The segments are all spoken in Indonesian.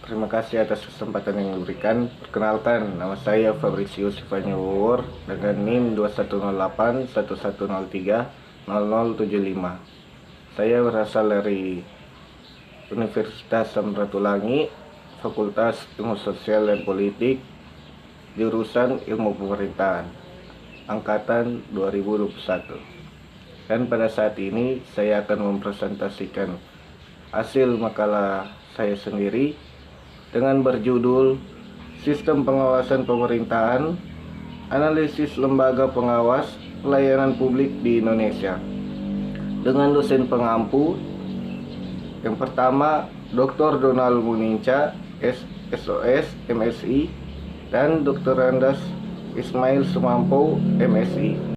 Terima kasih atas kesempatan yang diberikan. Perkenalkan, nama saya Fabricius Sivanyawur dengan NIM 210811030075. Saya berasal dari Universitas Samratulangi, Fakultas Ilmu Sosial dan Politik, jurusan Ilmu Pemerintahan, angkatan 2021. Dan pada saat ini saya akan mempresentasikan hasil makalah saya sendiri dengan berjudul Sistem Pengawasan Pemerintahan, Analisis Lembaga Pengawas Pelayanan Publik di Indonesia, dengan dosen pengampu. Yang pertama, Dr. Donald Muninca, SOS, MSI, dan Dr. Randas Ismail Sumampo, MSI.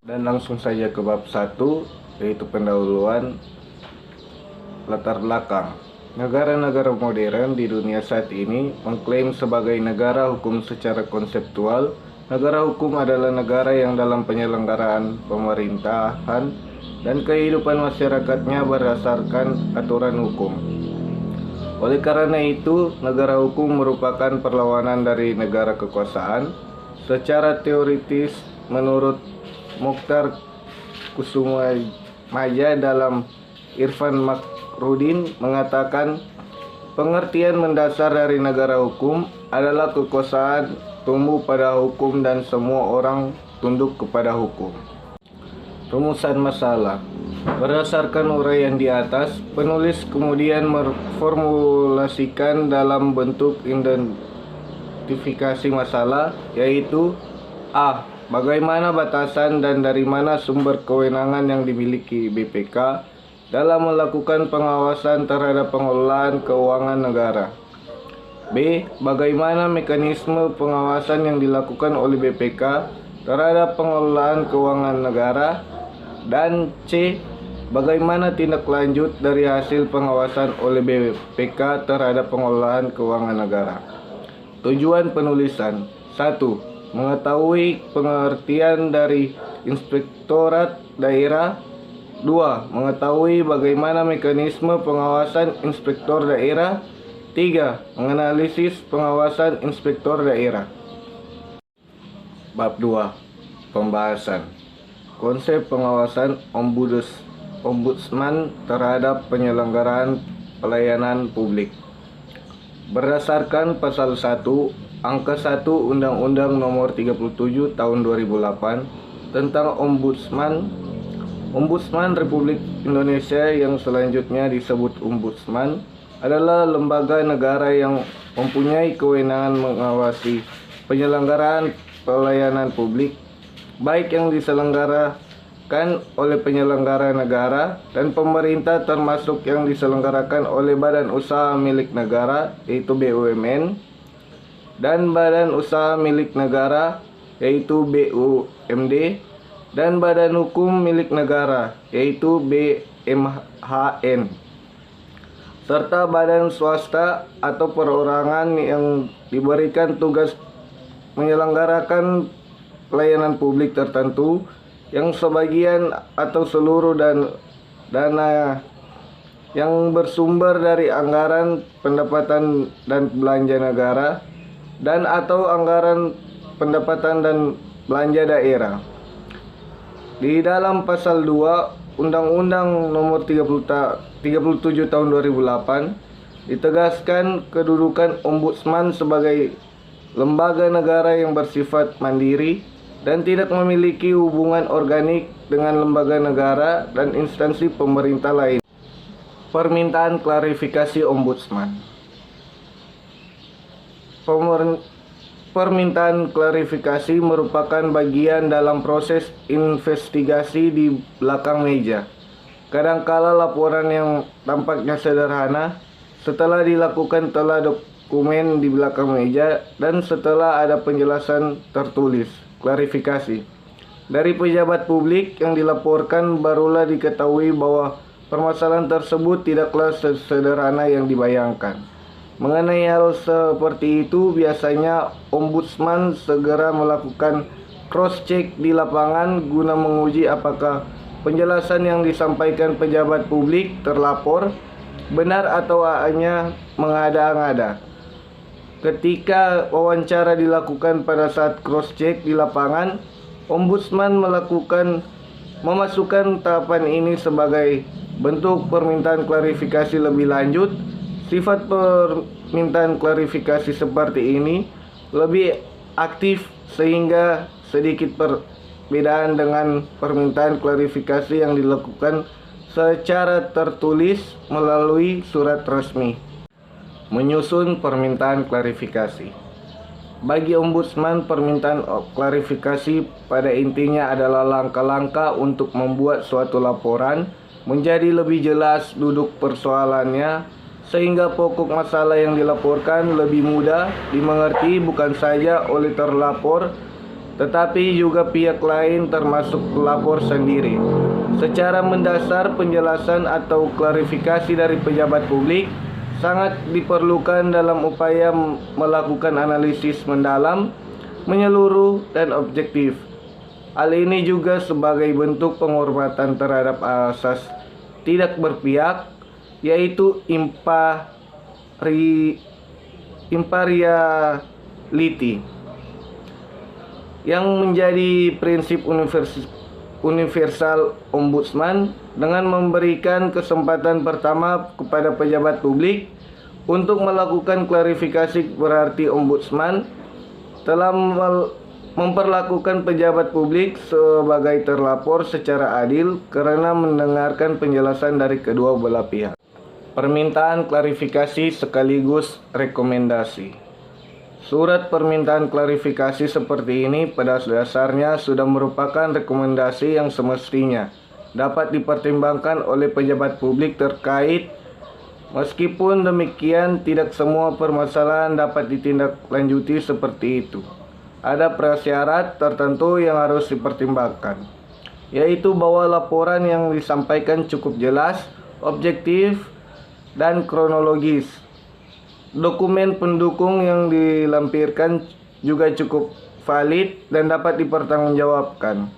Dan langsung saja ke bab 1, yaitu pendahuluan latar belakang. Negara-negara modern di dunia saat ini mengklaim sebagai negara hukum secara konseptual. Negara hukum adalah negara yang dalam penyelenggaraan pemerintahan dan kehidupan masyarakatnya berdasarkan aturan hukum. Oleh karena itu, negara hukum merupakan perlawanan dari negara kekuasaan. Secara teoritis, menurut Mukhtar Kusumaya dalam Irfan Makrudin mengatakan, pengertian mendasar dari negara hukum adalah kekuasaan tumbuh pada hukum dan semua orang tunduk kepada hukum. Rumusan masalah. Berdasarkan uraian di atas, penulis kemudian memformulasikan dalam bentuk identifikasi masalah, yaitu A. Bagaimana batasan dan dari mana sumber kewenangan yang dimiliki BPK dalam melakukan pengawasan terhadap pengelolaan keuangan negara? B. Bagaimana mekanisme pengawasan yang dilakukan oleh BPK terhadap pengelolaan keuangan negara? Dan C. Bagaimana tindak lanjut dari hasil pengawasan oleh BPK terhadap pengelolaan keuangan negara? Tujuan penulisan: 1. Mengetahui pengertian dari inspektorat daerah. 2. Mengetahui bagaimana mekanisme pengawasan inspektor daerah. 3. Menganalisis pengawasan inspektor daerah. Bab 2. Pembahasan konsep pengawasan ombudsman terhadap penyelenggaraan pelayanan publik. Berdasarkan pasal 1 Angka 1 Undang-Undang Nomor 37 Tahun 2008 tentang Ombudsman Republik Indonesia yang selanjutnya disebut Ombudsman adalah lembaga negara yang mempunyai kewenangan mengawasi penyelenggaraan pelayanan publik, baik yang diselenggarakan oleh penyelenggara negara dan pemerintah, termasuk yang diselenggarakan oleh badan usaha milik negara yaitu BUMN, dan badan usaha milik negara yaitu BUMD, dan badan hukum milik negara yaitu BMHN, serta badan swasta atau perorangan yang diberikan tugas menyelenggarakan pelayanan publik tertentu yang sebagian atau seluruh dana yang bersumber dari anggaran pendapatan dan belanja negara dan atau anggaran pendapatan dan belanja daerah. Di dalam pasal 2 Undang-Undang Nomor 37 Tahun 2008 ditegaskan kedudukan ombudsman sebagai lembaga negara yang bersifat mandiri dan tidak memiliki hubungan organik dengan lembaga negara dan instansi pemerintah lain. Permintaan klarifikasi ombudsman. Permintaan klarifikasi merupakan bagian dalam proses investigasi di belakang meja. Kadangkala laporan yang tampaknya sederhana setelah dilakukan telah dokumen di belakang meja dan setelah ada penjelasan tertulis, klarifikasi dari pejabat publik yang dilaporkan, barulah diketahui bahwa permasalahan tersebut tidaklah sesederhana yang dibayangkan. Mengenai hal seperti itu, biasanya ombudsman segera melakukan cross check di lapangan guna menguji apakah penjelasan yang disampaikan pejabat publik terlapor benar atau hanya mengada-ngada. Ketika wawancara dilakukan pada saat cross check di lapangan, Ombudsman memasukkan tahapan ini sebagai bentuk permintaan klarifikasi lebih lanjut. Sifat permintaan klarifikasi seperti ini lebih aktif sehingga sedikit perbedaan dengan permintaan klarifikasi yang dilakukan secara tertulis melalui surat resmi. Menyusun permintaan klarifikasi. Bagi Ombudsman, permintaan klarifikasi pada intinya adalah langkah-langkah untuk membuat suatu laporan menjadi lebih jelas duduk persoalannya, sehingga pokok masalah yang dilaporkan lebih mudah dimengerti bukan saja oleh terlapor tetapi juga pihak lain termasuk pelapor sendiri. Secara mendasar, penjelasan atau klarifikasi dari pejabat publik sangat diperlukan dalam upaya melakukan analisis mendalam, menyeluruh, dan objektif. Hal ini juga sebagai bentuk penghormatan terhadap asas tidak berpihak, yaitu impartiality, yang menjadi prinsip universal Ombudsman dengan memberikan kesempatan pertama kepada pejabat publik untuk melakukan klarifikasi. Berarti Ombudsman telah memperlakukan pejabat publik sebagai terlapor secara adil karena mendengarkan penjelasan dari kedua belah pihak. Permintaan klarifikasi sekaligus rekomendasi. Surat permintaan klarifikasi seperti ini pada dasarnya sudah merupakan rekomendasi yang semestinya dapat dipertimbangkan oleh pejabat publik terkait. Meskipun demikian, tidak semua permasalahan dapat ditindaklanjuti seperti itu. Ada prasyarat tertentu yang harus dipertimbangkan, yaitu bahwa laporan yang disampaikan cukup jelas, objektif, dan kronologis. Dokumen pendukung yang dilampirkan juga cukup valid dan dapat dipertanggungjawabkan.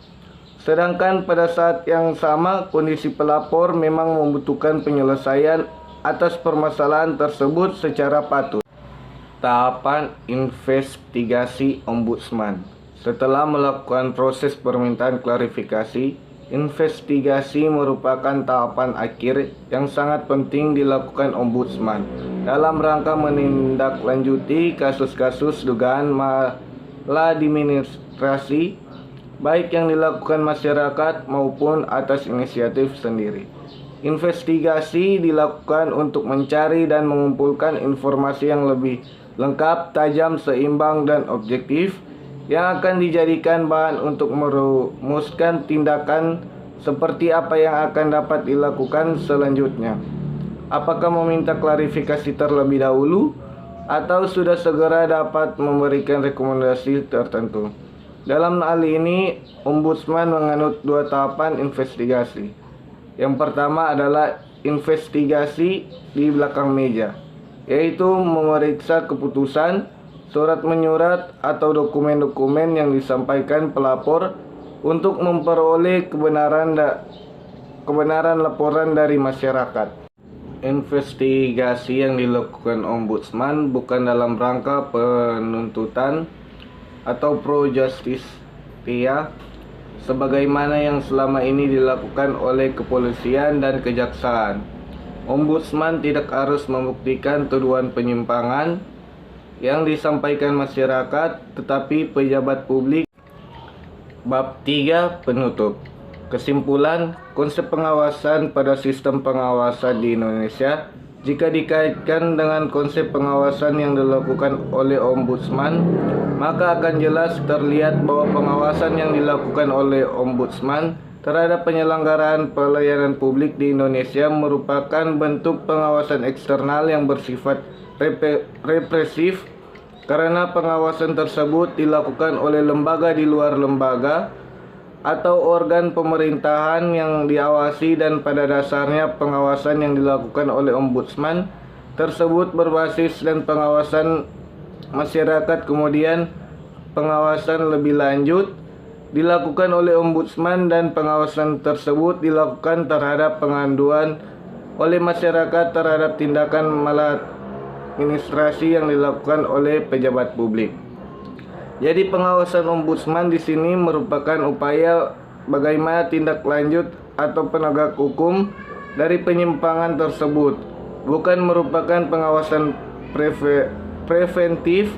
Sedangkan pada saat yang sama, kondisi pelapor memang membutuhkan penyelesaian atas permasalahan tersebut secara patut. Tahapan investigasi Ombudsman. Setelah melakukan proses permintaan klarifikasi, investigasi merupakan tahapan akhir yang sangat penting dilakukan Ombudsman dalam rangka menindaklanjuti kasus-kasus dugaan maladministrasi, baik yang dilakukan masyarakat maupun atas inisiatif sendiri. Investigasi dilakukan untuk mencari dan mengumpulkan informasi yang lebih lengkap, tajam, seimbang, dan objektif yang akan dijadikan bahan untuk merumuskan tindakan seperti apa yang akan dapat dilakukan selanjutnya. Apakah meminta klarifikasi terlebih dahulu atau sudah segera dapat memberikan rekomendasi tertentu. Dalam hal ini, Ombudsman menganut dua tahapan investigasi. Yang pertama adalah investigasi di belakang meja, yaitu memeriksa keputusan, surat menyurat, atau dokumen-dokumen yang disampaikan pelapor untuk memperoleh kebenaran laporan dari masyarakat. Investigasi yang dilakukan Ombudsman bukan dalam rangka penuntutan atau pro justia sebagaimana yang selama ini dilakukan oleh kepolisian dan kejaksaan. Ombudsman tidak harus membuktikan tuduhan penyimpangan yang disampaikan masyarakat, tetapi pejabat publik. Bab 3 penutup. Kesimpulan, konsep pengawasan pada sistem pengawasan di Indonesia jika dikaitkan dengan konsep pengawasan yang dilakukan oleh Ombudsman, maka akan jelas terlihat bahwa pengawasan yang dilakukan oleh Ombudsman terhadap penyelenggaraan pelayanan publik di Indonesia merupakan bentuk pengawasan eksternal yang bersifat represif, karena pengawasan tersebut dilakukan oleh lembaga di luar lembaga atau organ pemerintahan yang diawasi, dan pada dasarnya pengawasan yang dilakukan oleh Ombudsman tersebut berbasis dan pengawasan masyarakat. Kemudian pengawasan lebih lanjut dilakukan oleh Ombudsman dan pengawasan tersebut dilakukan terhadap pengaduan oleh masyarakat terhadap tindakan maladministrasi yang dilakukan oleh pejabat publik. Jadi pengawasan Ombudsman di sini merupakan upaya bagaimana tindak lanjut atau penegak hukum dari penyimpangan tersebut, bukan merupakan pengawasan preventif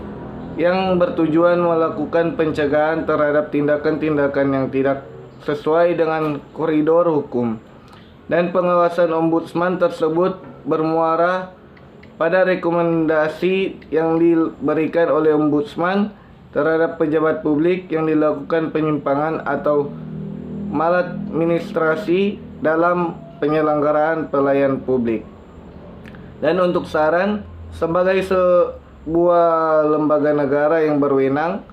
yang bertujuan melakukan pencegahan terhadap tindakan-tindakan yang tidak sesuai dengan koridor hukum. Dan pengawasan Ombudsman tersebut bermuara pada rekomendasi yang diberikan oleh Ombudsman terhadap pejabat publik yang dilakukan penyimpangan atau maladministrasi dalam penyelenggaraan pelayanan publik. Dan untuk saran, sebagai sebuah lembaga negara yang berwenang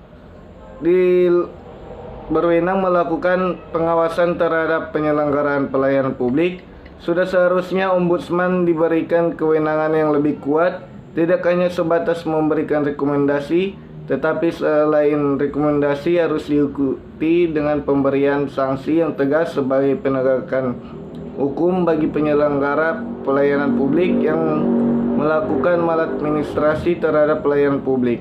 melakukan pengawasan terhadap penyelenggaraan pelayanan publik, sudah seharusnya Ombudsman diberikan kewenangan yang lebih kuat, tidak hanya sebatas memberikan rekomendasi, tetapi selain rekomendasi harus diikuti dengan pemberian sanksi yang tegas sebagai penegakan hukum bagi penyelenggara pelayanan publik yang melakukan maladministrasi terhadap pelayanan publik.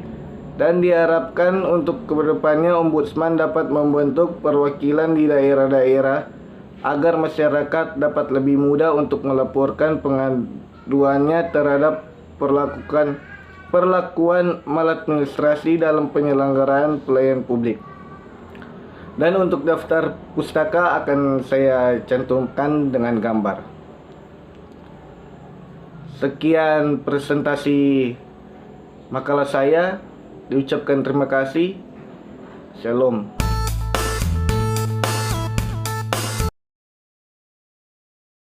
Dan diharapkan untuk kedepannya Ombudsman dapat membentuk perwakilan di daerah-daerah agar masyarakat dapat lebih mudah untuk melaporkan pengaduannya terhadap perlakuan maladministrasi dalam penyelenggaraan pelayanan publik. Dan untuk daftar pustaka akan saya cantumkan dengan gambar. Sekian presentasi makalah saya. Diucapkan terima kasih. Shalom.